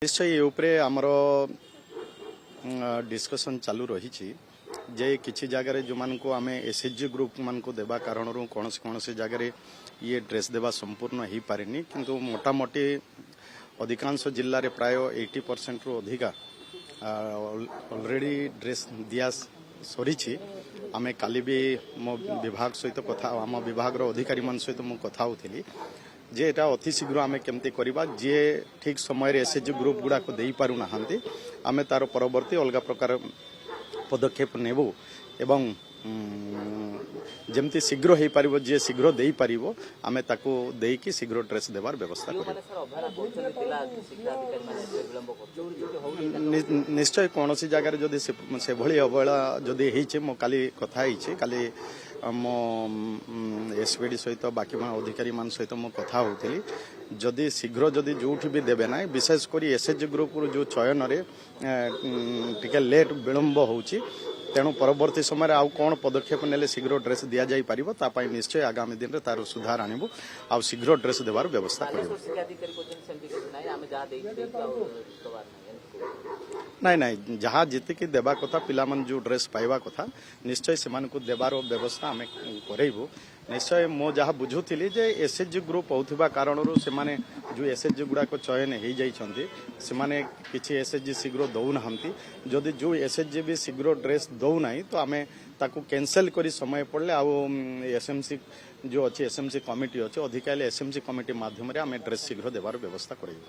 निश्चय ये उपरे आमर डिस्कशन चालू रही जे किसी जगह जो मान को आम एसएचजी ग्रुप मान को देवा कारण कौन से जगह ये ड्रेस देवा संपूर्ण हो पारे किंतु मोटामोटी अधिकांश जिले में प्राय 80% रु अधिका ऑलरेडी ड्रेस दिया सरी आम काली भी मो विभाग सहित कथा आम विभाग अधिकारी मान सहित मु कथा होती जे एटा अति शीघ्र आमे केमती करिबा जे ठीक समय एसएचजी ग्रुप गुडा को देई पारु नाहंती आमे तार परवर्ती अलग प्रकार पदक्षेप नेबू एवं जमती शीघ्र हो पारिबो जे शीघ्र देई पारिबो आमे ताको देई कि शीघ्र ड्रेस देवार व्यवस्था निश्चय कौन सी जगह जदि से भली अवहेला जदि हेछि मो काली कथा हेछि काली मो एसपीडी सहित बाकी अधिकारी मान सहित मो कथा होती जदि शीघ्र जदि जोठी भी देबे ना विशेषकर एसएचजी ग्रुप जो चयन रे टिके लेट विलंब होउची तेणु परवर्ती समय आउ कौन पदक्षेप नेले शीघ्र ड्रेस दिया जाई पारिबो तापाई निश्चय आगामी दिन रे तार सुधार आनिबो आ शीघ्र ड्रेस देवार व्यवस्था करिबो नहीं नहीं जहाँ जीतिकी देवा कथा पिला मन जो ड्रेस पाइबा कथा निश्चय से को देवार व्यवस्था आम करेबू निश्चय मो जहाँ बुझुली जे एसएचजी ग्रुप होता कारण से माने जो एसएचजी गुड़ाक चयन हो जाइछंती से माने किछि एसएचजी शीघ्र दौना जदि जो एसएचजी भी शीघ्र ड्रेस दौना तो आम ताकू कैंसल करी समय पड़े आउ एसएमसी जो अच्छी एसएमसी कमिटी अच्छे अधिका एसएमसी कमिटी माध्यम आम ड्रेस शीघ्र देवार व्यवस्था करेबू।